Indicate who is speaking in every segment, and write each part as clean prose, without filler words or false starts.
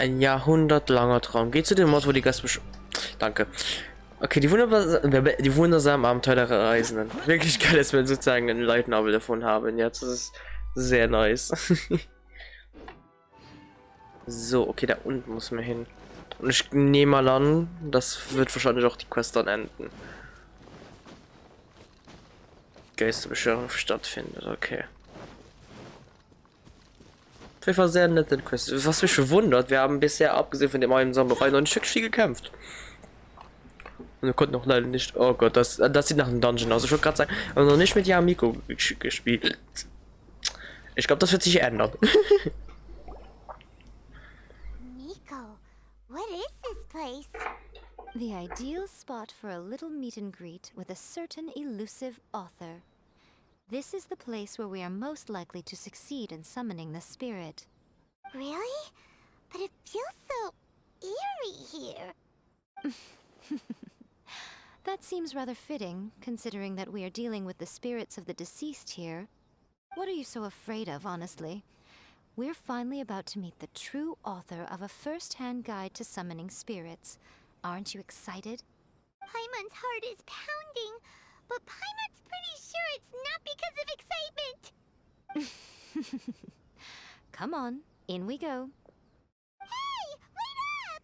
Speaker 1: Ein jahrhundertlanger Traum. Geh zu dem Ort, wo die Gast... Danke. Okay, die wundersamen Abenteuer der Reisenden. Wirklich geil, dass wir sozusagen einen Light Novel davon haben. Jetzt ist es sehr nice. So, okay, da unten muss man hin. Und ich nehme mal an, das wird wahrscheinlich auch die Quest dann enden. Geisterbeschwörung stattfindet, okay. Auf jeden Fall sehr nette Quest. Was mich verwundert, wir haben bisher, abgesehen von dem einen Samurai, noch nicht wirklich viel gekämpft. Und wir konnten noch leider nicht. Oh Gott, das sieht nach einem Dungeon aus. Ich wollte gerade sagen, wir haben noch nicht mit Yamiko gespielt. Ich glaube, das wird sich ändern.
Speaker 2: Nico, what is this place?
Speaker 3: The ideal spot for a little meet and greet with a certain elusive author. This is the place where we are most likely to succeed in summoning the spirit.
Speaker 2: Really? But it feels so eerie here.
Speaker 3: That seems rather fitting, considering that we are dealing with the spirits of the deceased here. What are you so afraid of, honestly? We're finally about to meet the true author of a first-hand guide to summoning spirits. Aren't you excited?
Speaker 2: Paimon's heart is pounding, but Paimon's pretty sure it's not because of excitement.
Speaker 3: Come on, in we go.
Speaker 2: Hey, wait up!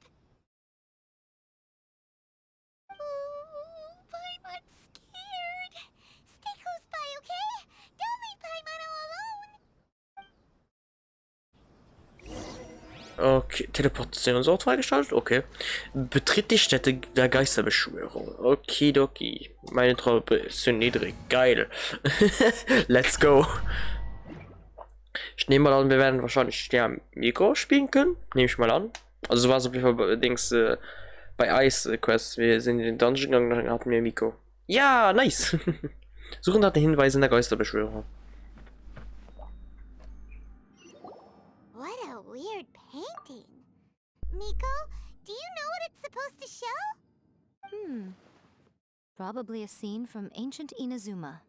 Speaker 2: Oh, Paimon's scared. Stay close by, okay? Don't leave Paimon all alone.
Speaker 1: Okay, Teleportationsort freigeschaltet? Okay. Betritt die Stätte der Geisterbeschwörung. Okidoki. Meine Truppe ist zu niedrig. Geil. Let's go. Ich nehme mal an, wir werden wahrscheinlich der Mikro spielen können. Nehme ich mal an. Also so war es auf jeden Fall allerdings bei Ice Quest. Wir sind in den Dungeon gegangen, dann hatten wir Mikro. Ja, nice. Suchen nach den Hinweisen der Geisterbeschwörung.
Speaker 2: What a weird painting. Miko, do you know what it's supposed to show?
Speaker 3: Probably a scene from ancient Inazuma.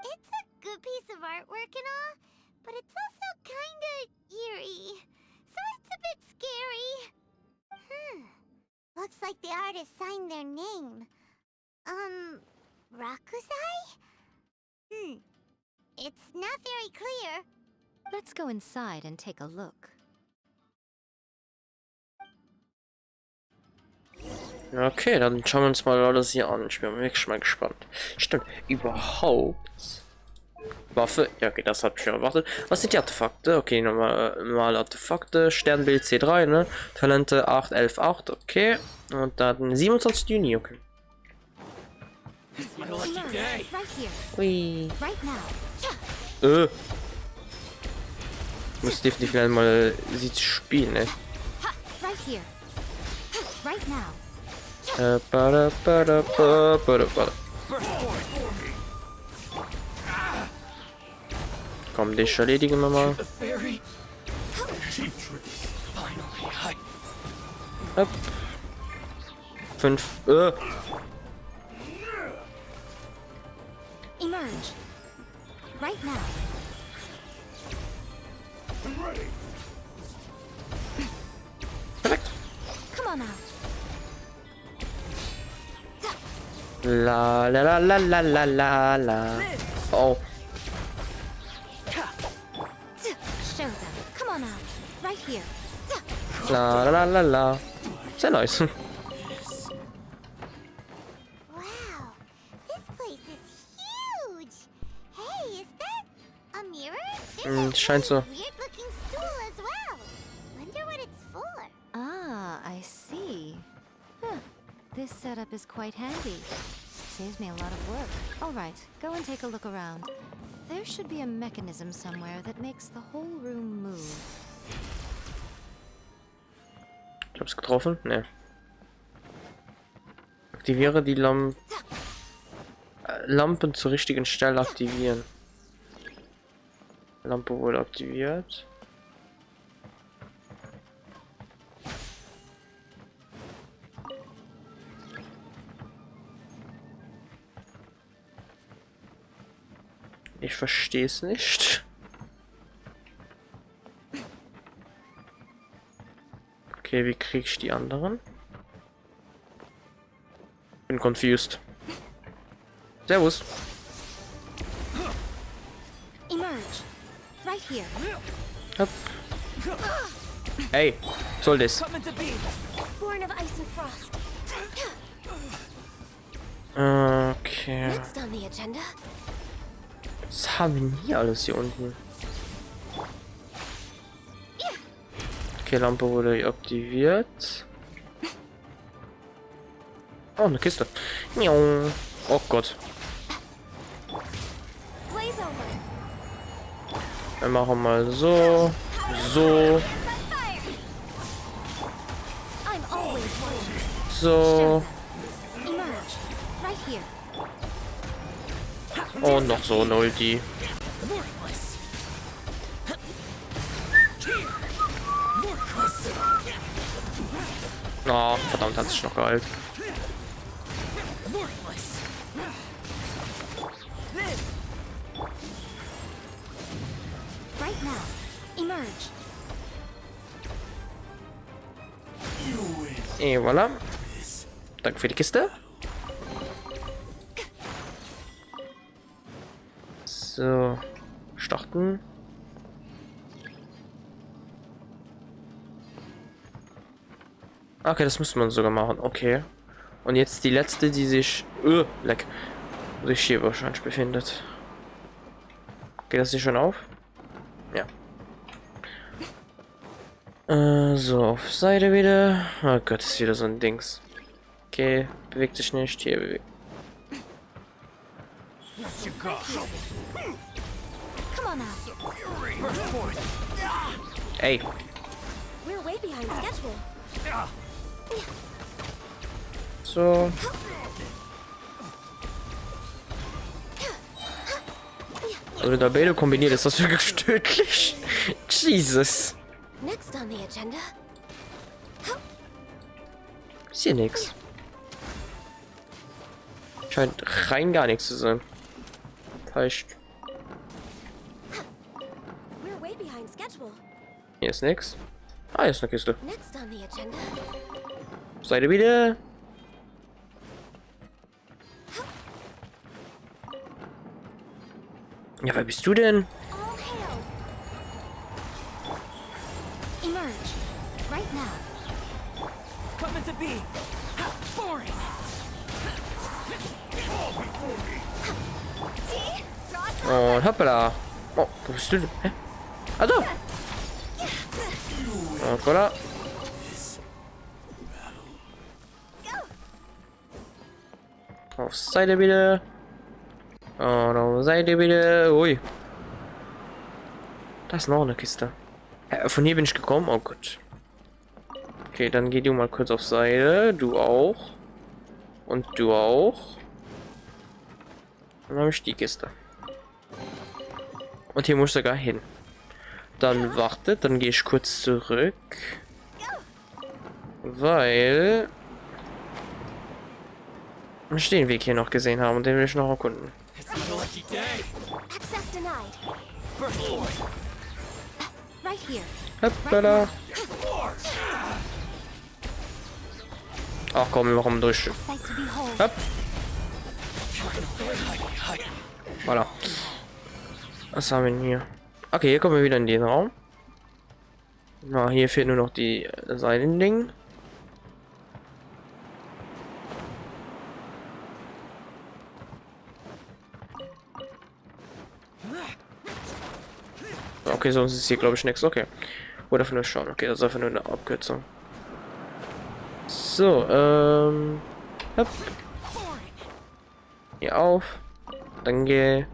Speaker 2: It's a good piece of artwork and all, but it's also kinda eerie. So it's a bit scary. Looks like the artist signed their name. Rakusai? It's not very clear.
Speaker 3: Let's go inside and take a look.
Speaker 1: Okay, dann schauen wir uns mal alles hier an. Ich bin wirklich mal gespannt. Stimmt, überhaupt. Waffe, ja okay, das hat mich schon erwartet. Was sind die Artefakte? Okay, normale Artefakte. Sternbild C3, ne? Talente 8, 11, 8, okay. Und dann 27. Juni, okay. Ui. Muss definitiv mal sie zu spielen, ne? Komm, dich erledigen wir mal. Hopp. 5.
Speaker 3: Emerge. Right now.
Speaker 1: Perfekt.
Speaker 3: Come on out.
Speaker 1: La la la la la la la la. Oh.
Speaker 3: Show them. Come on out. Right here.
Speaker 1: La la la la. Sehr nice.
Speaker 2: Wow, this place is huge. Hey, is that a mirror?
Speaker 1: Scheint so.
Speaker 2: Weird looking stool as well. Wonder what it's for.
Speaker 3: Ah, I see. Huh. This setup is quite handy. Saves me a lot of work. All right, go and take a look around. There should be a mechanism somewhere that makes the whole room move.
Speaker 1: Ich hab's getroffen? Ne. Aktiviere die Lampen zur richtigen Stelle aktivieren. Lampe wurde aktiviert. Ich verstehe es nicht. Okay, wie krieg ich die anderen? Bin confused. Servus.
Speaker 3: Emerge. Right here.
Speaker 1: Hopp. Hey, was soll das?
Speaker 2: Born of ice and frost.
Speaker 1: Okay.
Speaker 3: Next on the agenda.
Speaker 1: Was haben wir denn hier alles hier unten? Okay, Lampe wurde aktiviert. Oh, eine Kiste. Miau. Oh Gott.
Speaker 2: Blaze over.
Speaker 1: Wir machen mal so. So.
Speaker 3: I'm always one.
Speaker 1: So.
Speaker 3: Emerge. Right here.
Speaker 1: Und noch so ein Ulti. Oh, verdammt, hat sich noch geheilt.
Speaker 3: Right now. Emerge.
Speaker 1: Voilà. Danke für die Kiste. So. Starten. Okay, das müsste man sogar machen. Okay. Und jetzt die letzte, die sich... leck. Sich hier wahrscheinlich befindet. Geht das hier schon auf? Ja. So, auf Seite wieder. Oh Gott, ist wieder so ein Dings. Okay, bewegt sich nicht. Hier bewegt.
Speaker 3: Come on now.
Speaker 1: Ey.
Speaker 2: We're way behind schedule.
Speaker 1: So. Also mit der Bälle kombiniert ist das wirklich tödlich. Jesus.
Speaker 3: Next on the agenda.
Speaker 1: Ist hier nix. Scheint rein gar nichts zu sein. Falsch.
Speaker 2: We're way behind schedule.
Speaker 1: Hier ist nix. Ah, hier ist eine Kiste.
Speaker 3: Next on the agenda.
Speaker 1: Seid ihr wieder? Ja, wer bist du denn?
Speaker 2: All hail.
Speaker 3: Emerge. Right now.
Speaker 4: Coming to be. Boring.
Speaker 1: Und hoppala. Oh, wo bist du denn? Hä? Ah, da! Und voilà. Auf Seite bitte. Und auf Seite bitte. Ui. Da ist noch eine Kiste. Von hier bin ich gekommen. Oh Gott. Okay, dann geh du mal kurz auf Seite. Du auch. Und du auch. Dann habe ich die Kiste. Und hier muss ich sogar hin. Dann wartet, dann gehe ich kurz zurück. Weil ich den Weg hier noch gesehen habe und den will ich noch erkunden.
Speaker 4: It's a lucky day.
Speaker 2: Access denied.
Speaker 4: Burst forward.
Speaker 3: Right here.
Speaker 1: Hoppala. Ach komm, wir machen durch.
Speaker 3: Sight to behold.
Speaker 1: Hopp. Voilà. Was haben wir denn hier? Okay, hier kommen wir wieder in den Raum. Na, hier fehlt nur noch die Seilending. Okay, sonst ist hier glaube ich nichts. Okay. Oder für nur schauen. Okay, das ist einfach nur eine Abkürzung. So, hopp. Hier auf. Dann geh.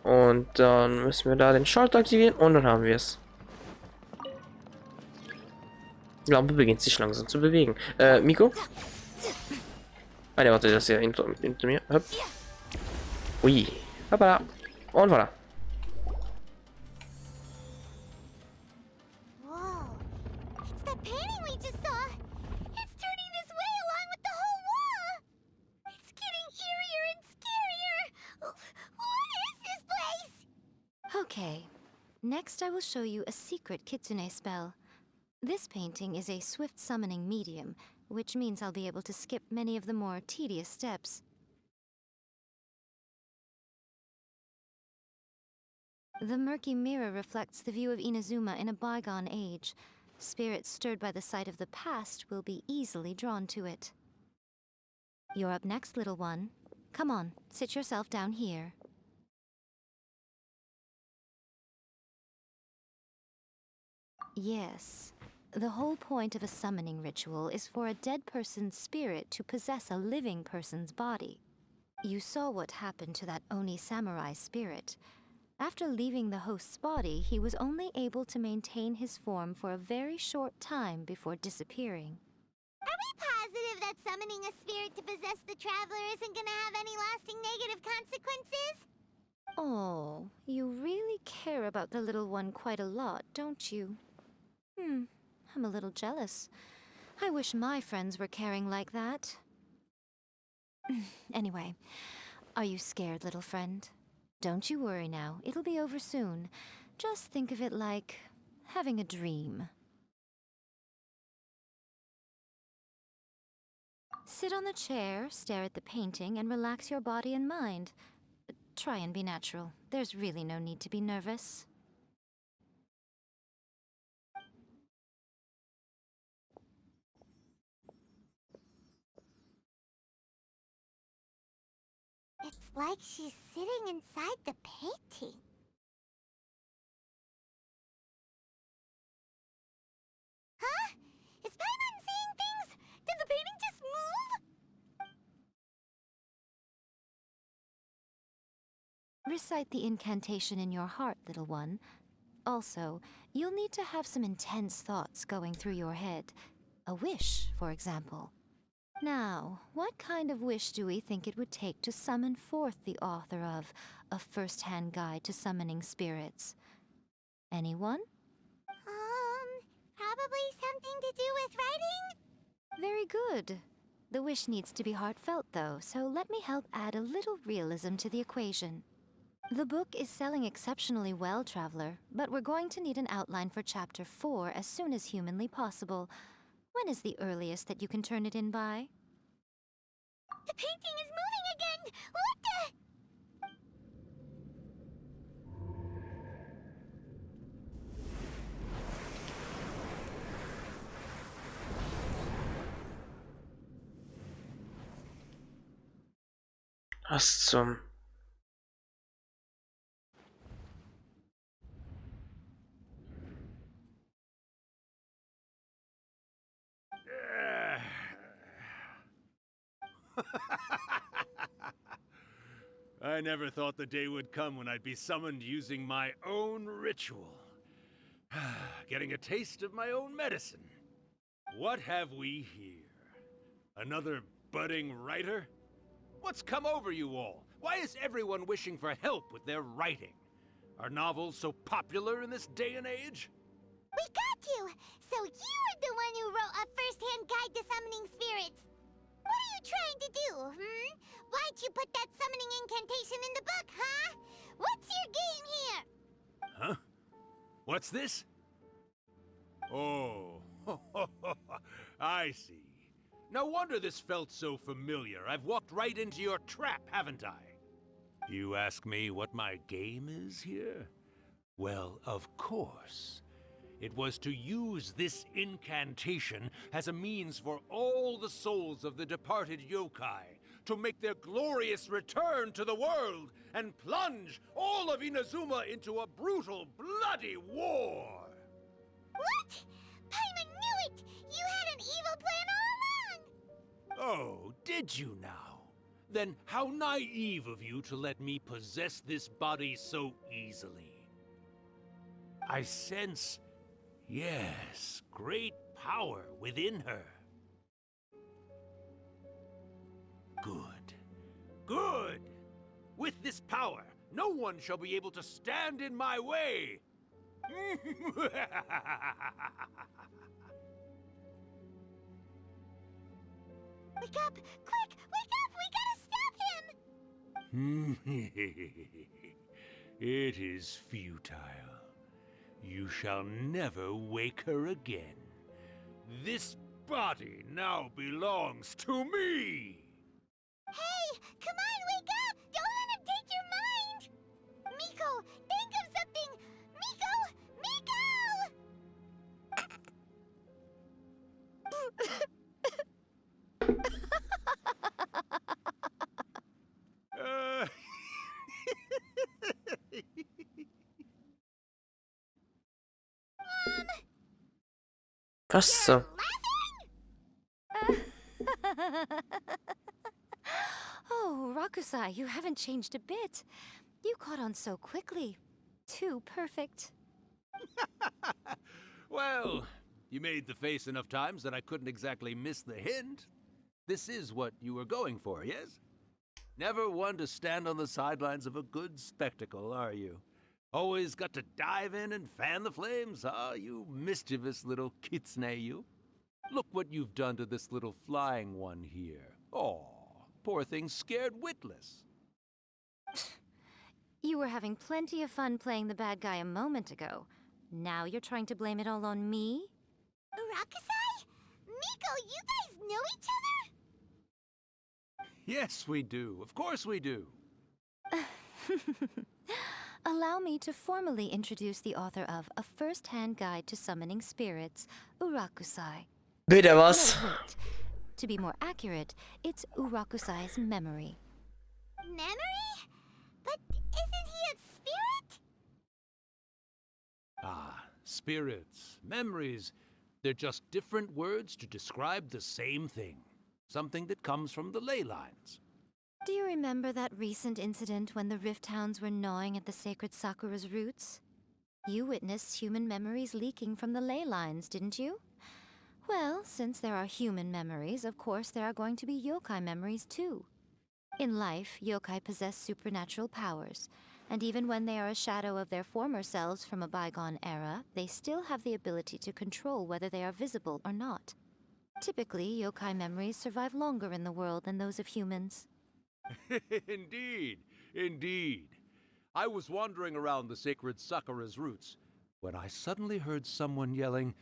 Speaker 1: Und dann müssen wir da den Schalter aktivieren und dann haben wir es. Die Lampe beginnt sich langsam zu bewegen. Miko? Ah, ne, warte, das ist ja hinter mir. Hopp. Ui. Hoppala. Und voilà.
Speaker 2: Whoa. It's that painting we just saw. It's turning this way along with the whole wall. It's getting eerier and scarier. What is this place?
Speaker 3: Okay. Next, I will show you a secret Kitsune spell. This painting is a swift summoning medium, which means I'll be able to skip many of the more tedious steps. The murky mirror reflects the view of Inazuma in a bygone age. Spirits stirred by the sight of the past will be easily drawn to it. You're up next, little one. Come on, sit yourself down here. Yes. The whole point of a summoning ritual is for a dead person's spirit to possess a living person's body. You saw what happened to that Oni samurai spirit. After leaving the host's body, he was only able to maintain his form for a very short time before disappearing.
Speaker 2: Are we positive that summoning a spirit to possess the traveler isn't gonna have any lasting negative consequences?
Speaker 3: Oh, you really care about the little one quite a lot, don't you? I'm a little jealous. I wish my friends were caring like that. Anyway, are you scared, little friend? Don't you worry now, it'll be over soon. Just think of it like having a dream. Sit on the chair, stare at the painting, and relax your body and mind. Try and be natural. There's really no need to be nervous.
Speaker 2: It's like she's sitting inside the painting. Huh? Is Paimon seeing things? Did the painting just move?
Speaker 3: Recite the incantation in your heart, little one. Also, you'll need to have some intense thoughts going through your head. A wish, for example. Now, what kind of wish do we think it would take to summon forth the author of A First-Hand Guide to Summoning Spirits? Anyone?
Speaker 2: Probably something to do with writing?
Speaker 3: Very good. The wish needs to be heartfelt, though, so let me help add a little realism to the equation. The book is selling exceptionally well, Traveler, but we're going to need an outline for Chapter 4 as soon as humanly possible. When is the earliest that you can turn it in by?
Speaker 2: The painting is moving again! What the?
Speaker 1: Was zum...
Speaker 5: I never thought the day would come when I'd be summoned using my own ritual. Getting a taste of my own medicine. What have we here? Another budding writer? What's come over you all? Why is everyone wishing for help with their writing? Are novels so popular in this day and age?
Speaker 2: We got you! So you're the one who wrote A First-Hand Guide to Summoning Spirits! What are you trying to do, Why'd you put that summoning incantation in the book, huh? What's your game here?
Speaker 5: Huh? What's this? Oh, I see. No wonder this felt so familiar. I've walked right into your trap, haven't I? You ask me what my game is here? Well, of course. It was to use this incantation as a means for all the souls of the departed yokai to make their glorious return to the world and plunge all of Inazuma into a brutal, bloody war!
Speaker 2: What? Paimon knew it! You had an evil plan all along!
Speaker 5: Oh, did you now? Then how naive of you to let me possess this body so easily. I sense, yes, great power within her. Good. Good! With this power, no one shall be able to stand in my way!
Speaker 2: Wake up! Quick! Wake up! We gotta stop him!
Speaker 5: It is futile. You shall never wake her again. This body now belongs to me!
Speaker 2: Hey, come on, wake up! Don't let him take your mind! Miko, think of something! Miko!
Speaker 5: Uh,
Speaker 1: Was so?
Speaker 3: Oh, Rakusai, you haven't changed a bit. You caught on so quickly. Too perfect.
Speaker 5: Well, you made the face enough times that I couldn't exactly miss the hint. This is what you were going for, yes? Never one to stand on the sidelines of a good spectacle, are you? Always got to dive in and fan the flames, huh? You mischievous little Kitsune, you. Look what you've done to this little flying one here. Aw, poor thing scared witless.
Speaker 3: You were having plenty of fun playing the bad guy a moment ago. Now you're trying to blame it all on me?
Speaker 2: Rakusai? Miko, you guys know each other?
Speaker 5: Yes, we do. Of course we do.
Speaker 3: Allow me to formally introduce the author of A First-Hand Guide to Summoning Spirits, Urakusai.
Speaker 1: Bitte
Speaker 3: No,
Speaker 1: was?
Speaker 3: wait. To be more accurate, it's Urakusai's memory.
Speaker 2: Memory? But isn't he a spirit?
Speaker 5: Ah, spirits, memories. They're just different words to describe the same thing. Something that comes from the ley lines.
Speaker 3: Do you remember that recent incident when the Rift Hounds were gnawing at the sacred Sakura's roots? You witnessed human memories leaking from the ley lines, didn't you? Well, since there are human memories, of course there are going to be yokai memories too. In life, yokai possess supernatural powers, and even when they are a shadow of their former selves from a bygone era, they still have the ability to control whether they are visible or not. Typically, yokai memories survive longer in the world than those of humans.
Speaker 5: Indeed, indeed. I was wandering around the sacred Sakura's roots when I suddenly heard someone yelling,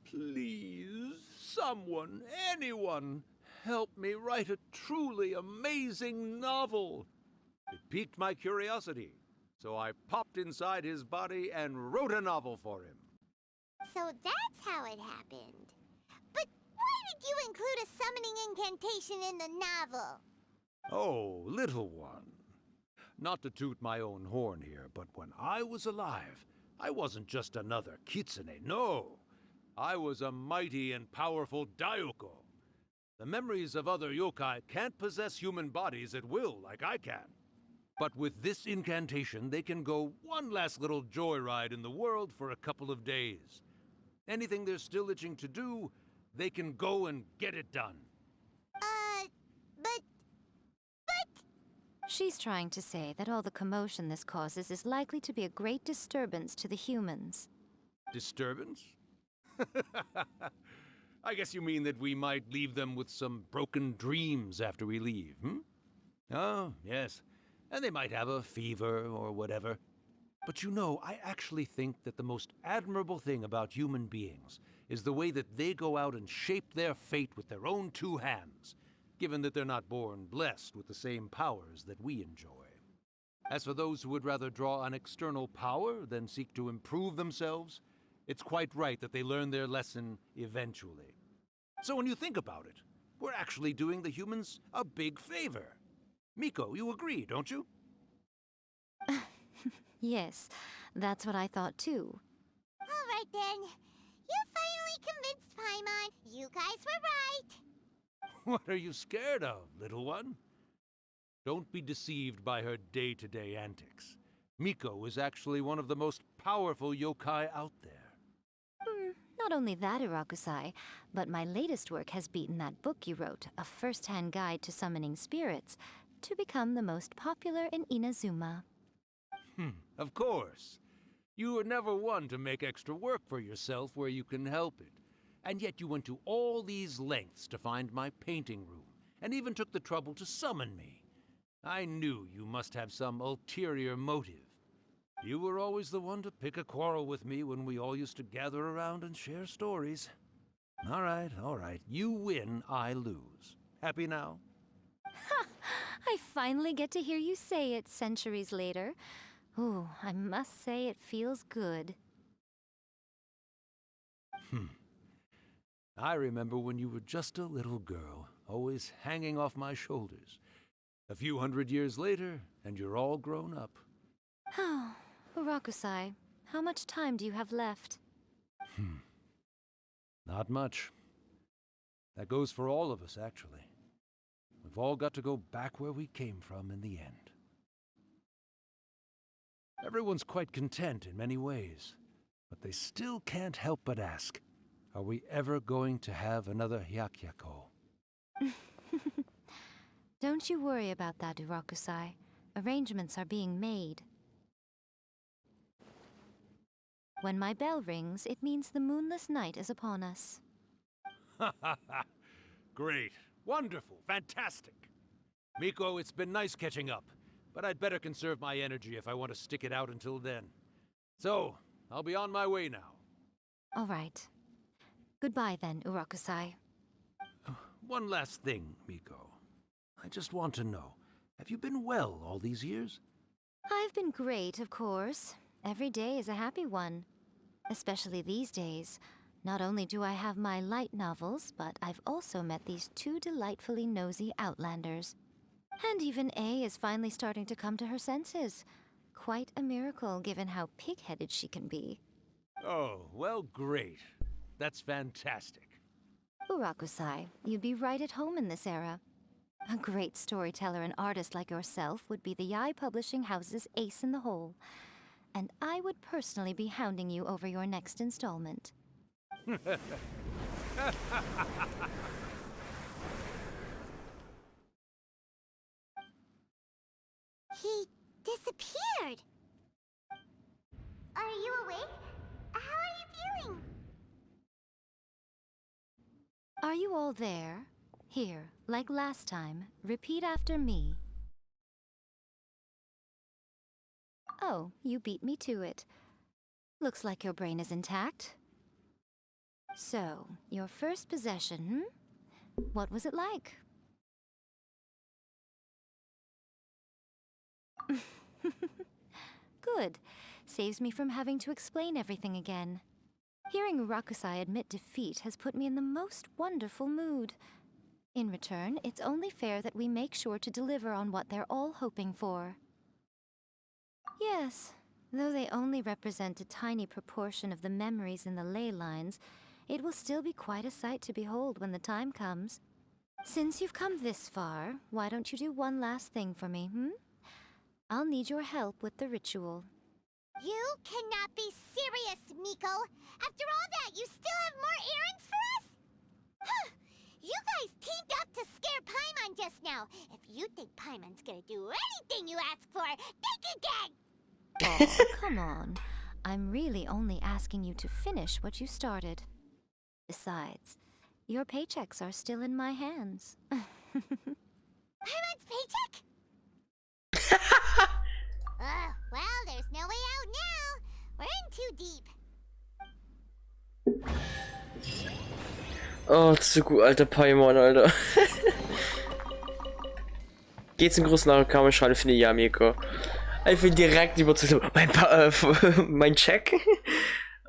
Speaker 5: "Please, someone, anyone, help me write a truly amazing novel." It piqued my curiosity, so I popped inside his body and wrote a novel for him.
Speaker 2: So that's how it happened. But why did you include a summoning incantation in the novel?
Speaker 5: Oh, little one. Not to toot my own horn here, but when I was alive, I wasn't just another Kitsune, no. I was a mighty and powerful Daiyuko. The memories of other yokai can't possess human bodies at will like I can. But with this incantation, they can go one last little joyride in the world for a couple of days. Anything they're still itching to do, they can go and get it done.
Speaker 2: But
Speaker 3: She's trying to say that all the commotion this causes is likely to be a great disturbance to the humans.
Speaker 5: Disturbance? I guess you mean that we might leave them with some broken dreams after we leave, hmm? Oh, yes. And they might have a fever or whatever. But you know, I actually think that the most admirable thing about human beings is the way that they go out and shape their fate with their own two hands, given that they're not born blessed with the same powers that we enjoy. As for those who would rather draw on external power than seek to improve themselves, it's quite right that they learn their lesson eventually. So when you think about it, we're actually doing the humans a big favor. Miko, you agree, don't you?
Speaker 3: Yes, that's what I thought too.
Speaker 2: all right then. You finally convinced Paimon. You guys were right.
Speaker 5: What are you scared of, little one? Don't be deceived by her day-to-day antics. Miko is actually one of the most powerful yokai out there.
Speaker 3: Not only that, Urakusai, but my latest work has beaten that book you wrote, A First-Hand Guide to Summoning Spirits, to become the most popular in Inazuma.
Speaker 5: Of course. You were never one to make extra work for yourself where you can help it. And yet you went to all these lengths to find my painting room, and even took the trouble to summon me. I knew you must have some ulterior motive. You were always the one to pick a quarrel with me when we all used to gather around and share stories. All right. You win, I lose. Happy now?
Speaker 3: I finally get to hear you say it centuries later. Ooh, I must say it feels good.
Speaker 5: I remember when you were just a little girl, always hanging off my shoulders. A few hundred years later, and you're all grown up.
Speaker 3: Oh, Urakusai, how much time do you have left?
Speaker 5: Not much. That goes for all of us, actually. We've all got to go back where we came from in the end. Everyone's quite content in many ways, but they still can't help but ask, are we ever going to have another Hyakyako?
Speaker 3: Don't you worry about that, Urakusai. Arrangements are being made. When my bell rings, it means the moonless night is upon us.
Speaker 5: Great. Wonderful. Fantastic. Miko, it's been nice catching up, but I'd better conserve my energy if I want to stick it out until then. So, I'll be on my way now.
Speaker 3: All right. Goodbye then, Urakusai.
Speaker 5: One last thing, Miko. I just want to know, have you been well all these years?
Speaker 3: I've been great, of course. Every day is a happy one. Especially these days. Not only do I have my light novels, but I've also met these two delightfully nosy outlanders. And even A is finally starting to come to her senses. Quite a miracle, given how pig-headed she can be.
Speaker 5: Oh, well, great. That's fantastic.
Speaker 3: Urakusai, you'd be right at home in this era. A great storyteller and artist like yourself would be the Yae Publishing House's ace in the hole. And I would personally be hounding you over your next installment.
Speaker 2: He disappeared. Are you awake? How are you feeling?
Speaker 3: Are you all there? Here, like last time, repeat after me. Oh, you beat me to it. Looks like your brain is intact. So, your first possession, What was it like? Good. Saves me from having to explain everything again. Hearing Rakusai admit defeat has put me in the most wonderful mood. In return, it's only fair that we make sure to deliver on what they're all hoping for. Yes, though they only represent a tiny proportion of the memories in the ley lines, it will still be quite a sight to behold when the time comes. Since you've come this far, why don't you do one last thing for me, I'll need your help with the ritual.
Speaker 2: You cannot be serious, Miko! After all that, you still have more errands for us? Huh. You guys teamed up to scare Paimon just now. If you think Paimon's gonna do anything you ask for, think again!
Speaker 3: Oh, come on. I'm really only asking you to finish what you started. Besides, your paychecks are still in my hands.
Speaker 2: Paimon's paycheck? Well, there's no way out now. We're in too deep.
Speaker 1: Oh, zu gut, alter Paimon, Alter. Geht's in großen Arakawa-Schale für die Yamiko. Einfach direkt überzeugt. Mein Check?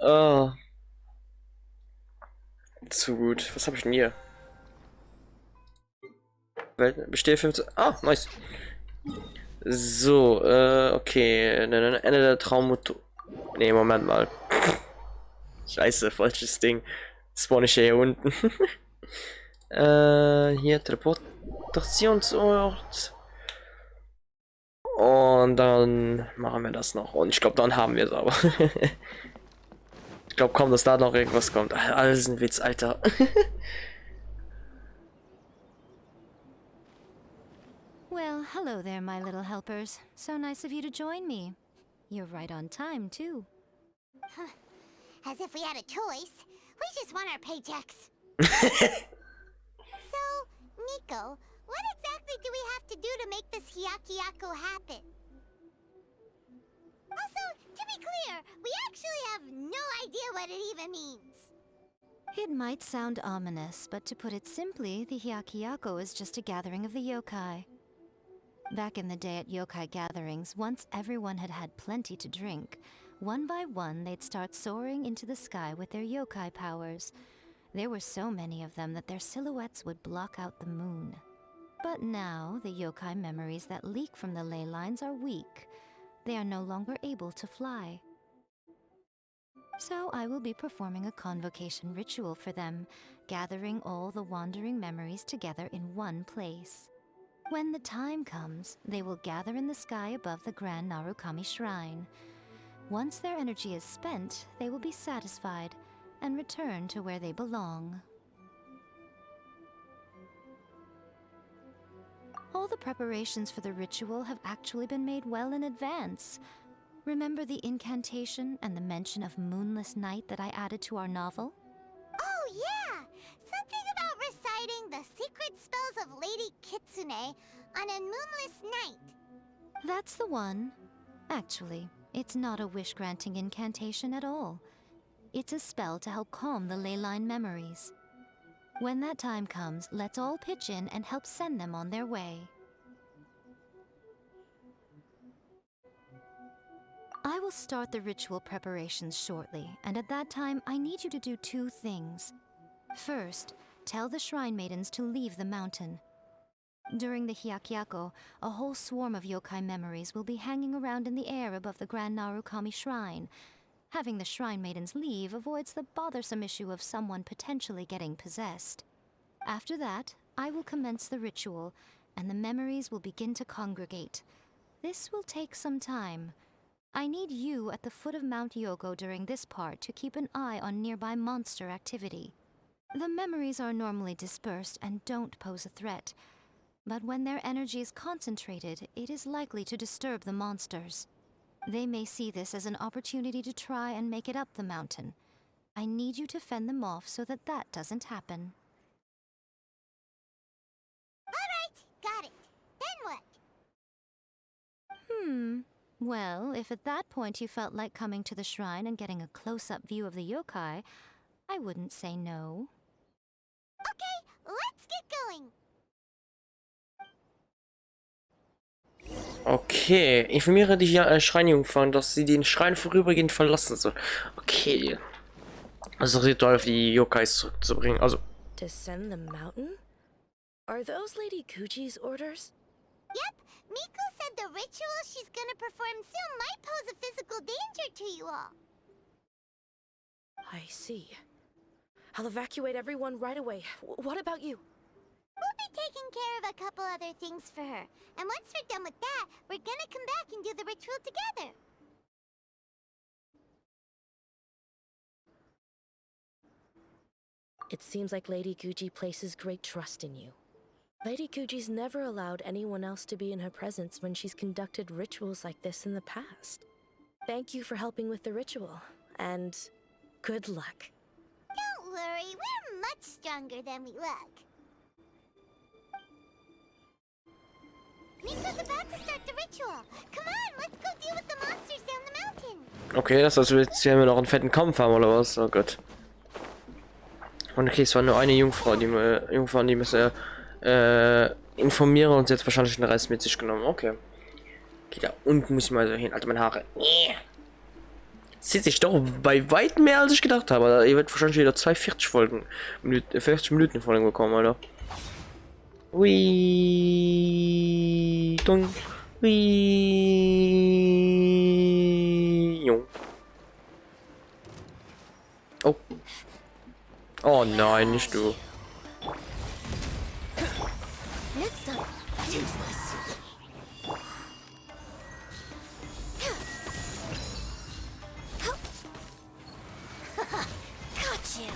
Speaker 1: Oh. Zu gut. Was hab ich denn hier? Bestehe 15. Ah, nice. So, okay. Ende der Traummotor. Ne, Moment mal. Scheiße, falsches Ding. Spawn ich hier unten. Hier, Teleportationsort. Und dann machen wir das noch. Und ich glaube, dann haben wir es aber. Ich glaube kaum, dass da noch irgendwas kommt. Alles ein Witz, Alter.
Speaker 3: Well, hello there, my little helpers. So nice of you to join me. You're right on time, too.
Speaker 2: As if we had a choice. We just want our paychecks. So, Nico, what exactly do we have to do to make this Hyakyako happen? Also, to be clear, we actually have no idea what it even means.
Speaker 3: It might sound ominous, but to put it simply, the Hyakyako is just a gathering of the yokai. Back in the day at yokai gatherings, once everyone had had plenty to drink, one by one they'd start soaring into the sky with their yokai powers. There were so many of them that their silhouettes would block out the moon. But now, the yokai memories that leak from the ley lines are weak. They are no longer able to fly. So I will be performing a convocation ritual for them, gathering all the wandering memories together in one place. When the time comes, they will gather in the sky above the Grand Narukami Shrine. Once their energy is spent, they will be satisfied and return to where they belong. All the preparations for the ritual have actually been made well in advance. Remember the incantation and the mention of moonless night that I added to our novel?
Speaker 2: Oh yeah! Something about reciting the secret spells of Lady Kitsune on a moonless night.
Speaker 3: That's the one. Actually, it's not a wish-granting incantation at all. It's a spell to help calm the ley line memories. When that time comes, let's all pitch in and help send them on their way. I will start the ritual preparations shortly, and at that time, I need you to do two things. First, tell the shrine maidens to leave the mountain. During the Hyakyako, a whole swarm of yokai memories will be hanging around in the air above the Grand Narukami Shrine. Having the shrine maidens leave avoids the bothersome issue of someone potentially getting possessed. After that, I will commence the ritual, and the memories will begin to congregate. This will take some time. I need you at the foot of Mount Yogo during this part to keep an eye on nearby monster activity. The memories are normally dispersed and don't pose a threat, but when their energy is concentrated, it is likely to disturb the monsters. They may see this as an opportunity to try and make it up the mountain. I need you to fend them off so that that doesn't happen.
Speaker 2: Alright, got it. Then what?
Speaker 3: Well, if at that point you felt like coming to the shrine and getting a close-up view of the yokai, I wouldn't say no.
Speaker 2: Okay, let's get going.
Speaker 1: Okay, informiere die Schreinjungfern, dass sie den Schrein vorübergehend verlassen soll. Okay. Also Ritual für die Yokais zurückzubringen. Also.
Speaker 6: Descend the mountain? Are those Lady Kuji's orders?
Speaker 2: Yep, Miku said the ritual she's gonna perform soon might pose a physical danger to you all.
Speaker 6: I see. I'll evacuate everyone right away. What about you?
Speaker 2: We'll be taking care of a couple other things for her. And once we're done with that, we're gonna come back and do the ritual together.
Speaker 6: It seems like Lady Kuji places great trust in you. Lady Kuji's never allowed anyone else to be in her presence when she's conducted rituals like this in the past. Thank you for helping with the ritual, and good luck.
Speaker 2: Don't worry, we're much stronger than we look. Miko's about to start the ritual. Come on, let's go deal with the monsters down the mountain.
Speaker 1: Okay, das heißt, jetzt hier noch einen fetten Kampf haben oder was? Oh Gott. Und okay, es war nur eine Jungfrau, die müssen informieren und sie hat wahrscheinlich den Rest mit sich genommen. Okay. Okay, da unten muss ich mal so hin. Alter, meine Haare. Sieht sich doch bei weitem mehr als ich gedacht habe. Ihr werdet wahrscheinlich wieder 40 Minuten Folgen bekommen, Alter. Ui, dong, ui, jung. Oh. Oh nein, nicht du.
Speaker 2: Next up, useless. Got you.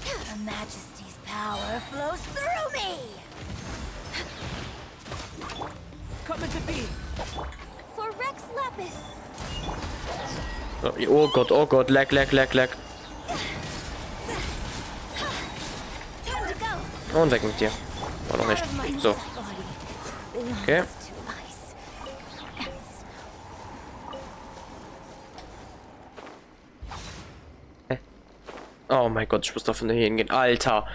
Speaker 2: Her Majesty's power flows through me.
Speaker 4: Coming to be.
Speaker 2: For Rex Lapis.
Speaker 1: Oh Gott, lag.
Speaker 2: Time to go.
Speaker 1: Und weg mit dir. War noch nicht. So. Okay. Oh mein Gott, ich muss davon hier hingehen. Alter.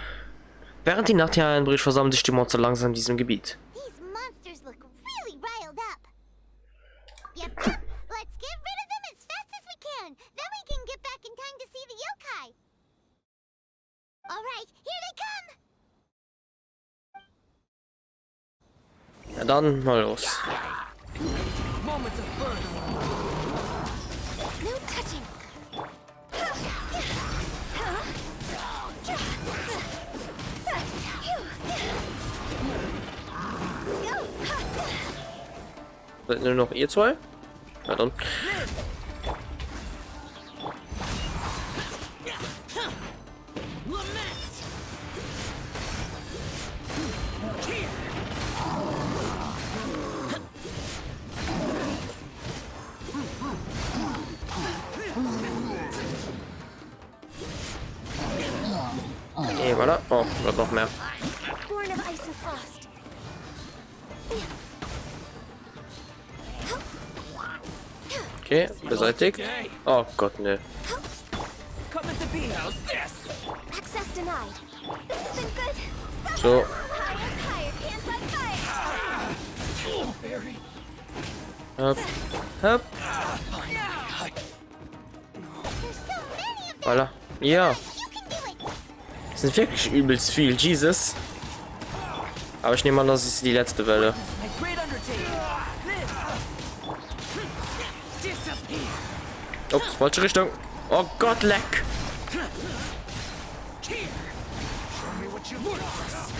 Speaker 1: Während die Nacht hier einbricht, versammeln sich die Monster langsam in diesem Gebiet.
Speaker 2: These monsters look really riled up. Yep, let's get rid of them as fast as we can. Then we can get back in time to see the yokai. Alright, here they come.
Speaker 1: Ja, dann mal los.
Speaker 4: Moments of birth.
Speaker 2: No touching.
Speaker 1: Seid nur noch ihr zwei? Na dann. Okay, voilà. Oh, wird noch mehr.
Speaker 2: Born of ice and frost.
Speaker 1: Okay, beseitigt. Oh Gott, ne.
Speaker 4: Come into being. How's this?
Speaker 2: Access denied. This isn't good.
Speaker 1: So.
Speaker 2: Higher, hands on fire.
Speaker 1: Hopp. Hopp.
Speaker 2: There's so many of them.
Speaker 1: Voilà. Ja.
Speaker 2: You can do it.
Speaker 1: Das sind wirklich übelst viel. Jesus. Aber ich nehme an, das ist die letzte Welle.
Speaker 4: My great undertaking. Live. Disappear.
Speaker 1: Ups, falsche Richtung. Oh Gott, leck.
Speaker 5: Here. Show me what you're worth.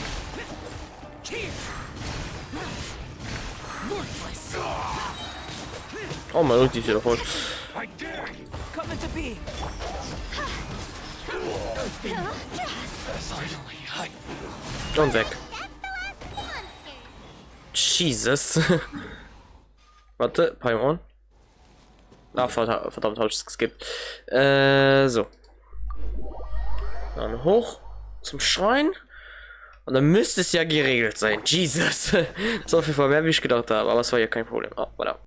Speaker 5: Here. Worthless.
Speaker 1: Oh, mein Ulti ist wieder voll.
Speaker 5: I dare you.
Speaker 4: Come into being.
Speaker 1: Und weg.
Speaker 2: That's the last monster.
Speaker 1: Jesus. Warte, Paimon. Ah, verdammt, hab ich geskippt. So. Dann hoch zum Schrein. Und dann müsste es ja geregelt sein. Jesus. So viel mehr, wie ich gedacht habe. Aber es war ja kein Problem. Oh, voilà.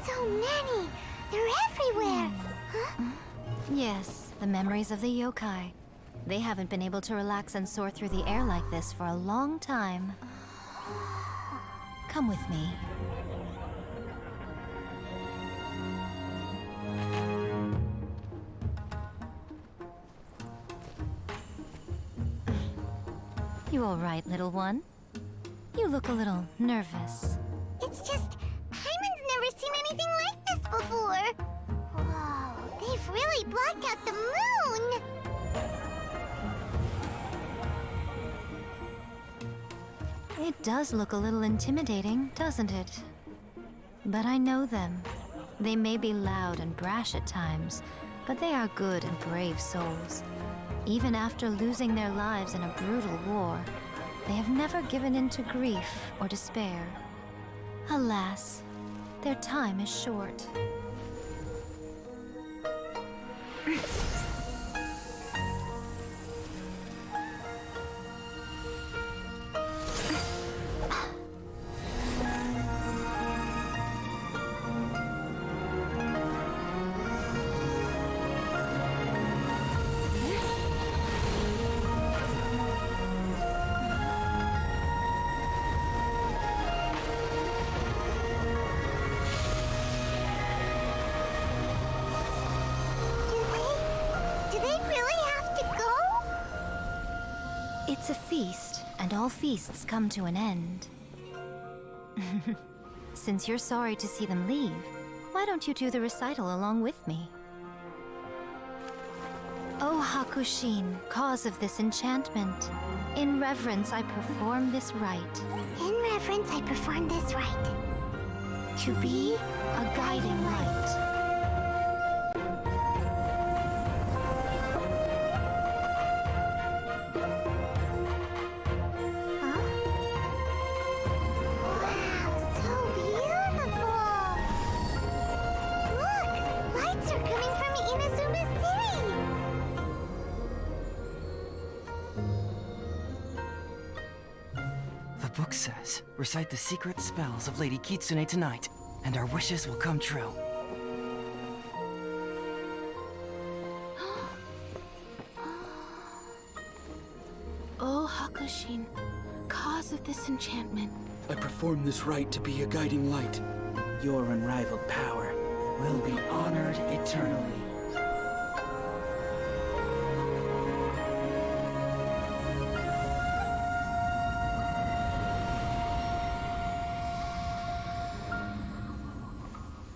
Speaker 2: So many. They're everywhere. Huh?
Speaker 3: Yes, the memories of the yokai. They haven't been able to relax and soar through the air like this for a long time. Come with me. You all right, little one? You look a little nervous.
Speaker 2: It's just, Hyman's never seen anything like this before. Whoa, they've really blocked out the moon.
Speaker 3: It does look a little intimidating, doesn't it? But I know them. They may be loud and brash at times, but they are good and brave souls. Even after losing their lives in a brutal war, they have never given in to grief or despair. Alas, their time is short.
Speaker 2: Do they really have to go?
Speaker 3: It's a feast, and all feasts come to an end. Since you're sorry to see them leave, why don't you do the recital along with me? O Hakushin, cause of this enchantment, in reverence I perform this rite.
Speaker 2: In reverence, I perform this rite.
Speaker 3: To be a guiding light.
Speaker 2: Huh? Wow, so beautiful! Look, lights are coming from Inazuma City!
Speaker 4: book says, recite the secret spells of Lady Kitsune tonight, and our wishes will come true.
Speaker 6: Oh, Hakushin, cause of this enchantment.
Speaker 7: I perform this rite to be a guiding light.
Speaker 4: Your unrivaled power will be honored eternally.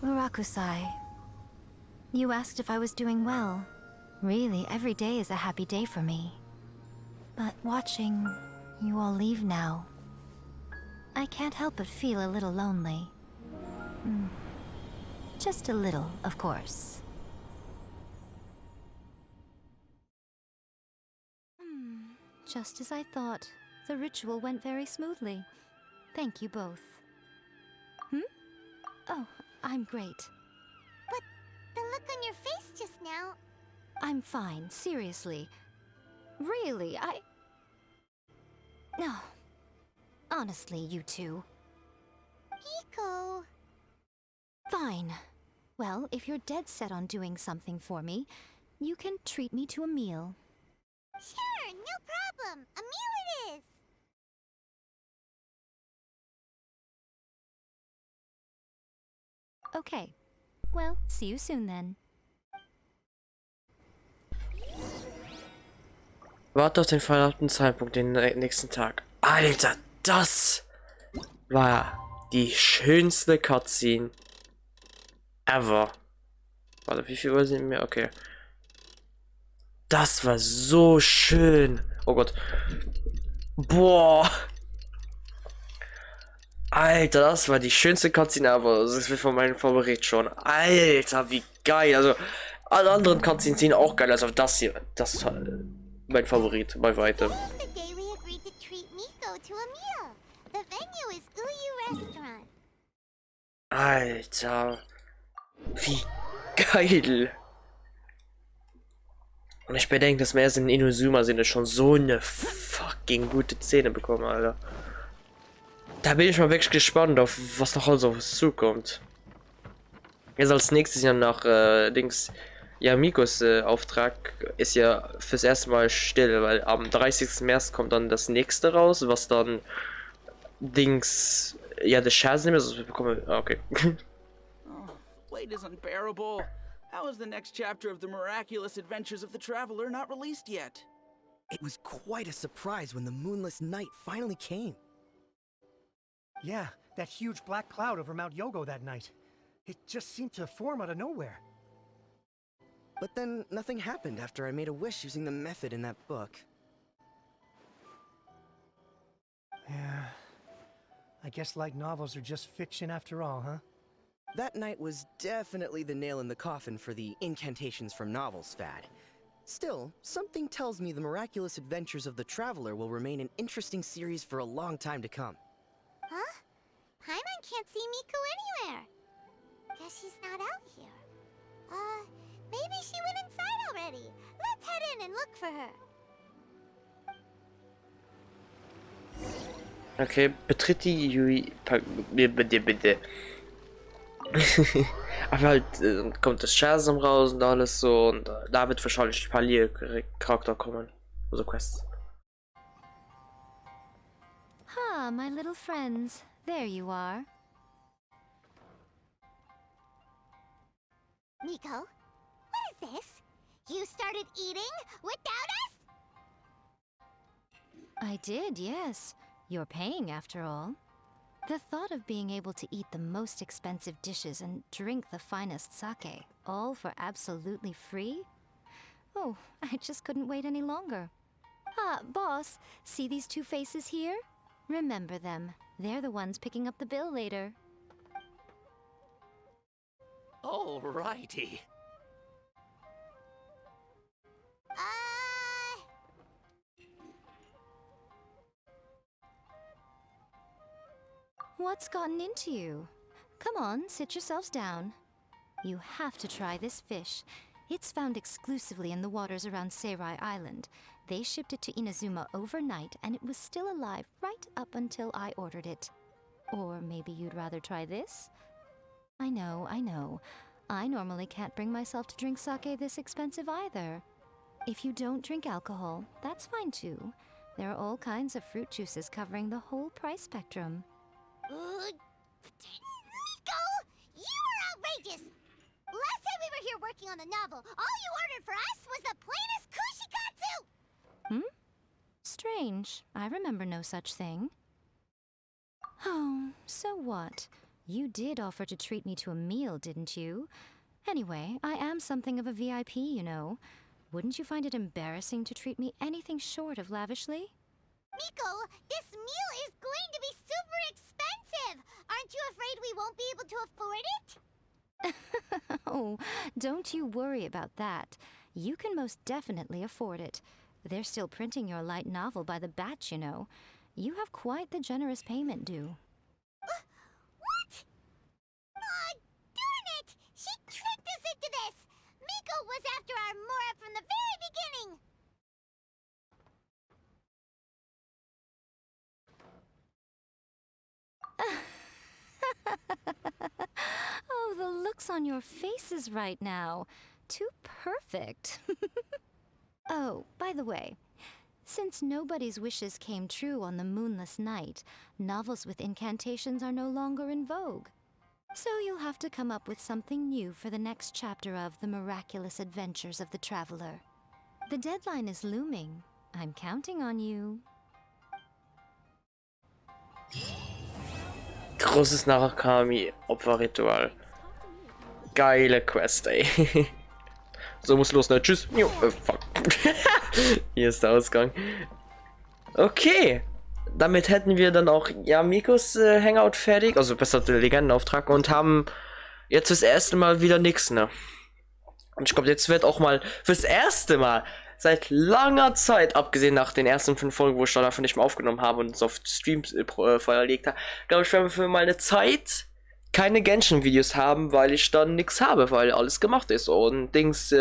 Speaker 3: Murakusai, you asked if I was doing well. Really, every day is a happy day for me. But watching you all leave now, I can't help but feel a little lonely. Just a little, of course. Just as I thought. The ritual went very smoothly. Thank you both. Oh, I'm great.
Speaker 2: But the look on your face just now...
Speaker 3: I'm fine, seriously. Really, No. Honestly, you two.
Speaker 2: Miko...
Speaker 3: Fine. Well, if you're dead set on doing something for me, you can treat me to a meal.
Speaker 2: Sure, no problem. A meal it is.
Speaker 3: Okay. Well, see you soon then.
Speaker 1: Warte auf den verlauten Zeitpunkt, den nächsten Tag. Alter, das war die schönste Cutscene ever. Warte, wie viel Uhr sind wir? Okay. Das war so schön. Oh Gott. Boah. Alter, das war die schönste Cutscene ever. Das ist von meinem Favorit schon. Alter, wie geil. Also, alle anderen Cutscenes sind auch geil. Also das hier, das ist mein Favorit bei weitem.
Speaker 2: Today's the day we agreed to treat Miko to a meal. The venue is Uyu Restaurant.
Speaker 1: Alter. Wie geil. Und ich bedenke, dass wir erst in Inazuma-Sinne schon so eine fucking gute Szene bekommen, Alter. Da bin ich mal wirklich gespannt auf, was noch alles auf uns zukommt. Jetzt als nächstes Jahr nach Dings, ja, Mikos Auftrag ist ja fürs erste Mal still, weil am 30. März kommt dann das nächste raus, was dann Dings, ja, der Scherz nicht mehr so bekommen. Okay.
Speaker 8: Oh, wait is unbearable. How is the next chapter of the miraculous adventures of the traveler not released yet?
Speaker 4: It was quite a surprise when the moonless night finally came.
Speaker 9: Yeah, that huge black cloud over Mount Yogo that night. It just seemed to form out of nowhere.
Speaker 4: But then nothing happened after I made a wish using the method in that book.
Speaker 9: Yeah. I guess light novels are just fiction after all, huh?
Speaker 4: That night was definitely the nail in the coffin for the incantations from novels fad. Still, something tells me the miraculous adventures of the traveler will remain an interesting series for a long time to come.
Speaker 2: Huh? Paimon can't see Miko anywhere. Guess she's not out here. Maybe she went inside already. Let's head in and look for her.
Speaker 1: Okay, betritt die Yui. Bitte. Aber halt kommt das Shazam raus und alles so und da wird wahrscheinlich ein paar Charakter kommen. Also Quests.
Speaker 3: Ah, my little friends. There you are.
Speaker 2: Miko, what is this? You started eating without us?
Speaker 3: I did, yes. You're paying after all. The thought of being able to eat the most expensive dishes and drink the finest sake, all for absolutely free? Oh, I just couldn't wait any longer. Ah, boss, see these two faces here? Remember them. They're the ones picking up the bill later.
Speaker 8: Alrighty.
Speaker 3: What's gotten into you? Come on, sit yourselves down. You have to try this fish. It's found exclusively in the waters around Seirai Island. They shipped it to Inazuma overnight, and it was still alive right up until I ordered it. Or maybe you'd rather try this? I know. I normally can't bring myself to drink sake this expensive either. If you don't drink alcohol, that's fine too. There are all kinds of fruit juices covering the whole price spectrum.
Speaker 2: Miko! You are outrageous! Last time we were here working on the novel, all you ordered for us was the plainest kushikatsu!
Speaker 3: Strange. I remember no such thing. Oh, so what? You did offer to treat me to a meal, didn't you? Anyway, I am something of a VIP, you know. Wouldn't you find it embarrassing to treat me anything short of lavishly?
Speaker 2: Miko, this meal is going to be super expensive! Aren't you afraid we won't be able to afford it?
Speaker 3: Oh, don't you worry about that. You can most definitely afford it. They're still printing your light novel by the batch, you know. You have quite the generous payment due.
Speaker 2: What? Aw, darn it! She tricked us into this! Miko was after our Mora from the very beginning!
Speaker 3: Oh, the looks on your faces right now. Too perfect. Oh, by the way, since nobody's wishes came true on the moonless night, novels with incantations are no longer in vogue. So you'll have to come up with something new for the next chapter of The Miraculous Adventures of the Traveler. The deadline is looming. I'm counting on you.
Speaker 1: Großes Narakami-Opferritual. Geile Quest, ey. So, muss los, ne? Tschüss. Fuck. Hier ist der Ausgang. Okay. Damit hätten wir dann auch, ja, Mikos Hangout fertig. Also besser der Legendenauftrag. Und haben jetzt das erste Mal wieder nichts, ne? Und ich glaube, jetzt wird auch mal fürs erste Mal seit langer Zeit, abgesehen nach den ersten 5 Folgen, wo ich dann einfach nicht mehr aufgenommen habe und es auf Streams verlegt habe, glaube ich, werden wir für mal eine Zeit keine Genshin-Videos haben, weil ich dann nichts habe, weil alles gemacht ist. Und Dings,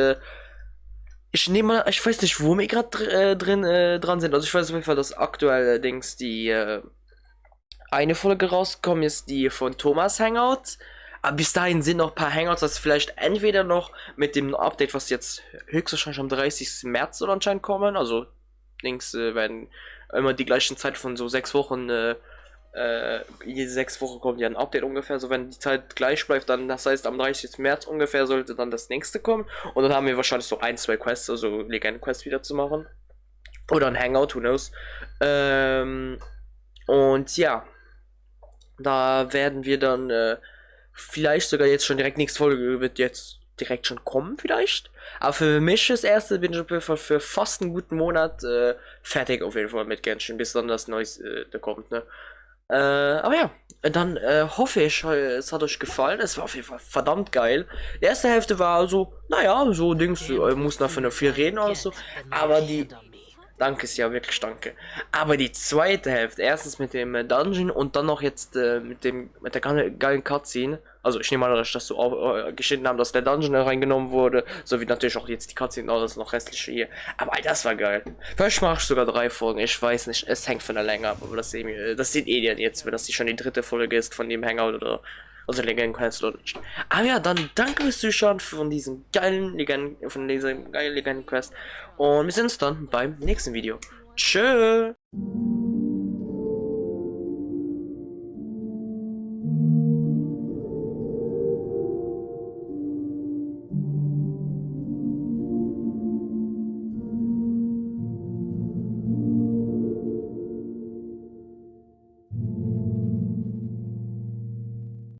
Speaker 1: ich nehme mal, ich weiß nicht, wo wir gerade dran sind. Also ich weiß auf jeden Fall, dass aktuell Dings die eine Folge rausgekommen ist, die von Thomas Hangout. Aber bis dahin sind noch ein paar Hangouts, das vielleicht entweder noch mit dem Update, was jetzt höchstwahrscheinlich am 30. März soll anscheinend kommen. Also Dings werden immer die gleichen Zeit von so 6 Wochen. Jede 6 Wochen kommt ja ein Update ungefähr. So, wenn die Zeit gleich bleibt, dann, das heißt, am 30. März ungefähr sollte dann das nächste kommen. Und dann haben wir wahrscheinlich so 1, 2 Quests, also Legenden-Quests wieder zu machen. Oder ein Hangout, who knows. Und ja, da werden wir dann vielleicht sogar jetzt schon direkt nächste Folge wird jetzt direkt schon kommen, vielleicht. Aber für mich das erste bin ich auf jeden Fall für fast einen guten Monat fertig auf jeden Fall mit Genshin, bis dann das Neueste kommt, ne? Aber ja, dann hoffe ich, es hat euch gefallen. Es war auf jeden Fall verdammt geil. Die erste Hälfte war so, naja, so Dings, muss nach von viel reden oder so. Aber die, danke, ist ja wirklich danke. Aber die zweite Hälfte, erstens mit dem Dungeon und dann noch jetzt mit der geilen Cutscene. Also ich nehme an, dass das so geschnitten haben, dass der Dungeon reingenommen wurde, sowie natürlich auch jetzt die Cutscene, das noch restliche hier. Aber das war geil. Vielleicht mache ich sogar 3 Folgen, ich weiß nicht, es hängt von der Länge ab, aber das seht ihr jetzt, wenn das schon die 3. Folge ist von dem Hangout oder also Legendenquest oder nicht. Aber ja, dann danke fürs Zuschauen von diesem geilen Legendenquest und wir sehen uns dann beim nächsten Video. Tschö!